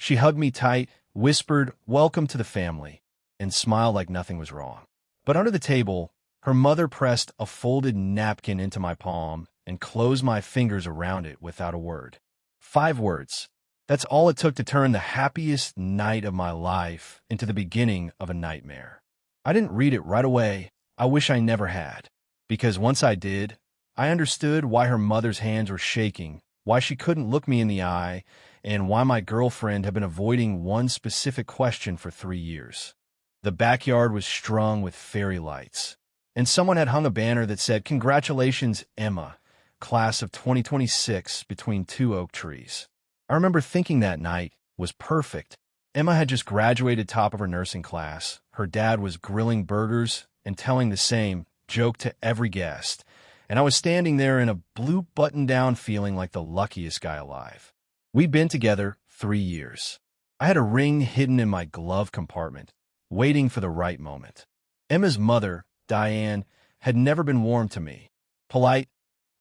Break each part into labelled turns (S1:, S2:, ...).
S1: She hugged me tight, whispered, "Welcome to the family," and smiled like nothing was wrong. But under the table, her mother pressed a folded napkin into my palm and closed my fingers around it without a word. 5 words. That's all it took to turn the happiest night of my life into the beginning of a nightmare. I didn't read it right away. I wish I never had. Because once I did, I understood why her mother's hands were shaking, why she couldn't look me in the eye, and why my girlfriend had been avoiding one specific question for 3 years. The backyard was strung with fairy lights, and someone had hung a banner that said, "Congratulations, Emma, class of 2026," between 2 oak trees. I remember thinking that night was perfect. Emma had just graduated top of her nursing class. Her dad was grilling burgers and telling the same joke to every guest, and I was standing there in a blue button-down feeling like the luckiest guy alive. We'd been together 3 years. I had a ring hidden in my glove compartment, waiting for the right moment. Emma's mother, Diane, had never been warm to me. Polite,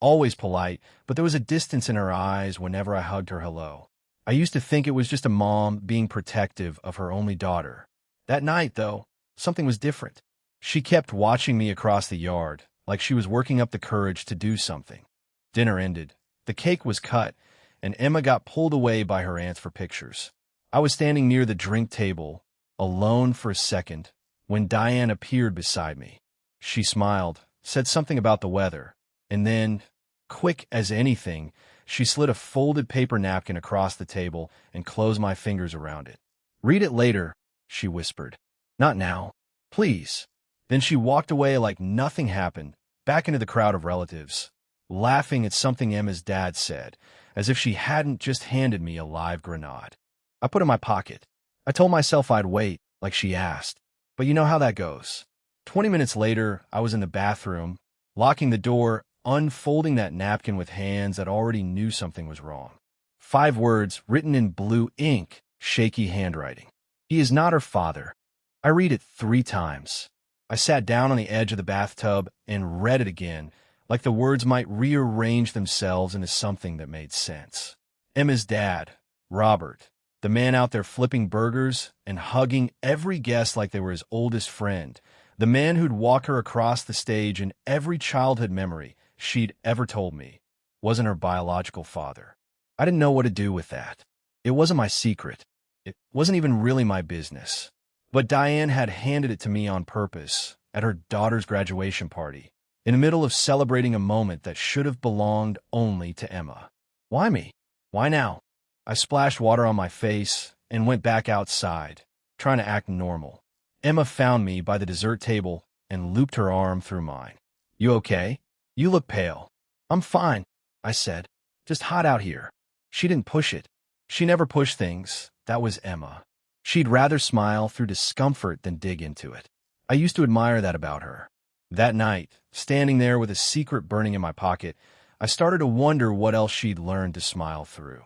S1: always polite, but there was a distance in her eyes whenever I hugged her hello. I used to think it was just a mom being protective of her only daughter. That night, though, something was different. She kept watching me across the yard, like she was working up the courage to do something. Dinner ended. The cake was cut, and Emma got pulled away by her aunts for pictures. I was standing near the drink table, alone for a second, when Diane appeared beside me. She smiled, said something about the weather, and then, quick as anything, she slid a folded paper napkin across the table and closed my fingers around it. "Read it later," she whispered. "Not now. Please." Then she walked away like nothing happened, back into the crowd of relatives, laughing at something Emma's dad said, as if she hadn't just handed me a live grenade. I put it in my pocket. I told myself I'd wait, like she asked. But you know how that goes. 20 minutes later, I was in the bathroom, locking the door, unfolding that napkin with hands that already knew something was wrong. 5 words written in blue ink, shaky handwriting. "He is not her father." I read it 3 times. I sat down on the edge of the bathtub and read it again, like the words might rearrange themselves into something that made sense. Emma's dad, Robert, the man out there flipping burgers and hugging every guest like they were his oldest friend, the man who'd walk her across the stage in every childhood memory she'd ever told me, wasn't her biological father. I didn't know what to do with that. It wasn't my secret. It wasn't even really my business. But Diane had handed it to me on purpose at her daughter's graduation party, in the middle of celebrating a moment that should have belonged only to Emma. Why me? Why now? I splashed water on my face and went back outside, trying to act normal. Emma found me by the dessert table and looped her arm through mine. "You okay? You look pale." "I'm fine," I said. "Just hot out here." She didn't push it. She never pushed things. That was Emma. She'd rather smile through discomfort than dig into it. I used to admire that about her. That night, standing there with a secret burning in my pocket, I started to wonder what else she'd learned to smile through.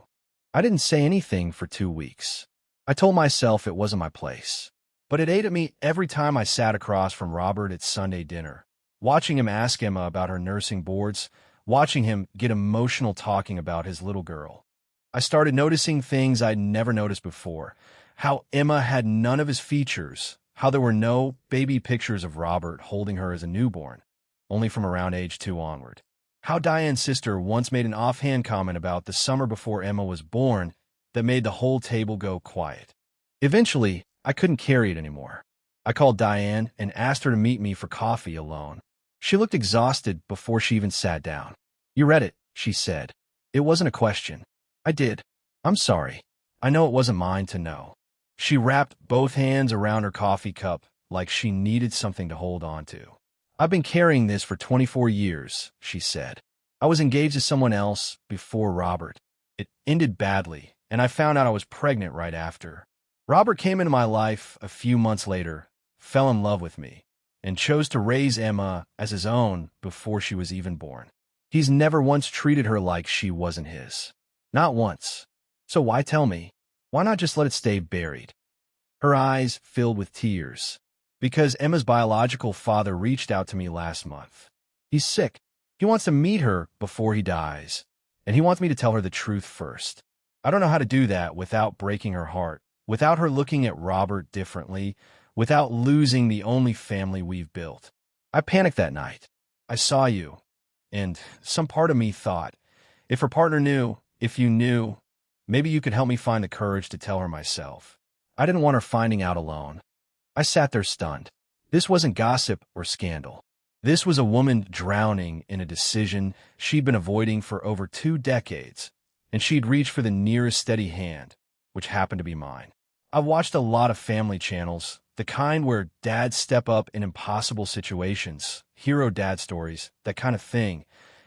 S1: I didn't say anything for 2 weeks. I told myself it wasn't my place. But it ate at me every time I sat across from Robert at Sunday dinner, watching him ask Emma about her nursing boards, watching him get emotional talking about his little girl. I started noticing things I'd never noticed before. How Emma had none of his features, how there were no baby pictures of Robert holding her as a newborn, only from around age 2 onward. How Diane's sister once made an offhand comment about the summer before Emma was born that made the whole table go quiet. Eventually, I couldn't carry it anymore. I called Diane and asked her to meet me for coffee alone. She looked exhausted before she even sat down. "You read it," she said. "It wasn't a question." "I did. I'm sorry. I know it wasn't mine to know." She wrapped both hands around her coffee cup like she needed something to hold on to. "I've been carrying this for 24 years, she said. "I was engaged to someone else before Robert. It ended badly, and I found out I was pregnant right after. Robert came into my life a few months later, fell in love with me, and chose to raise Emma as his own before she was even born. He's never once treated her like she wasn't his. Not once. So why tell me? Why not just let it stay buried?" Her eyes filled with tears. "Because Emma's biological father reached out to me last month. He's sick. He wants to meet her before he dies, and he wants me to tell her the truth first." I don't know how to do that without breaking her heart, without her looking at Robert differently, without losing the only family we've built. I panicked that night. I saw you, and some part of me thought, if her partner knew, if you knew, maybe you could help me find the courage to tell her myself. I didn't want her finding out alone. I sat there stunned. This wasn't gossip or scandal. This was a woman drowning in a decision she'd been avoiding for over 2 decades, and she'd reached for the nearest steady hand, which happened to be mine. I've watched a lot of family channels, the kind where dads step up in impossible situations, hero dad stories, that kind of thing,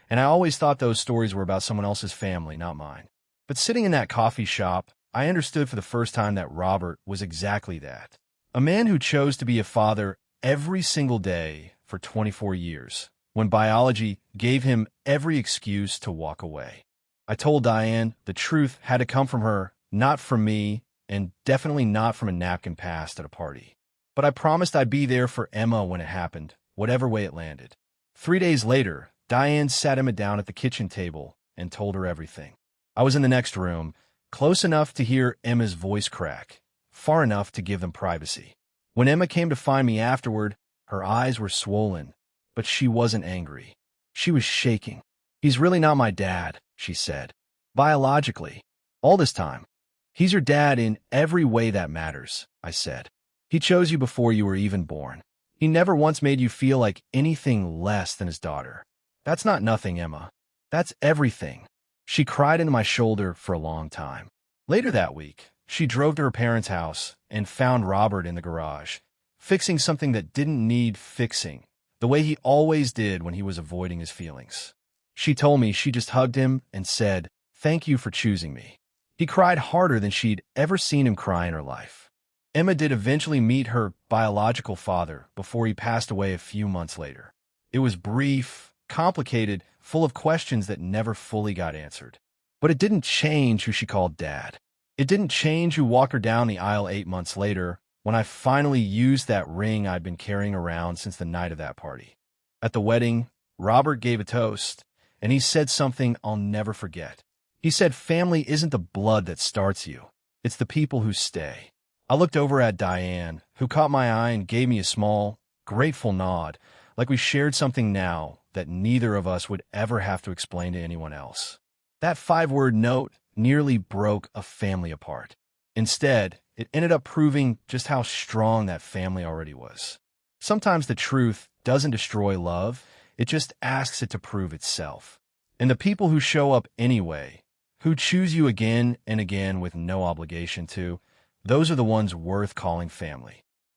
S1: and I always thought those stories were about someone else's family, not mine. But sitting in that coffee shop, I understood for the first time that Robert was exactly that. A man who chose to be a father every single day for 24 years, when biology gave him every excuse to walk away. I told Diane the truth had to come from her, not from me, and definitely not from a napkin passed at a party. But I promised I'd be there for Emma when it happened, whatever way it landed. 3 days later, Diane sat Emma down at the kitchen table and told her everything. I was in the next room, close enough to hear Emma's voice crack, far enough to give them privacy. When Emma came to find me afterward, her eyes were swollen, but she wasn't angry. She was shaking. "He's really not my dad," she said. "Biologically. All this time. He's your dad in every way that matters," I said. "He chose you before you were even born. He never once made you feel like anything less than his daughter. That's not nothing, Emma. That's everything." She cried into my shoulder for a long time. Later that week, she drove to her parents' house and found Robert in the garage, fixing something that didn't need fixing, the way he always did when he was avoiding his feelings. She told me she just hugged him and said, "Thank you for choosing me." He cried harder than she'd ever seen him cry in her life. Emma did eventually meet her biological father before he passed away a few months later. It was brief, complicated, full of questions that never fully got answered. But it didn't change who she called Dad. It didn't change who walked her down the aisle 8 months later, when I finally used that ring I'd been carrying around since the night of that party. At the wedding, Robert gave a toast, and he said something I'll never forget. He said family isn't the blood that starts you, it's the people who stay. I looked over at Diane, who caught my eye and gave me a small, grateful nod, like we shared something now that neither of us would ever have to explain to anyone else. That 5-word note nearly broke a family apart. Instead, it ended up proving just how strong that family already was. Sometimes the truth doesn't destroy love, it just asks it to prove itself. And the people who show up anyway, who choose you again and again with no obligation to, those are the ones worth calling family.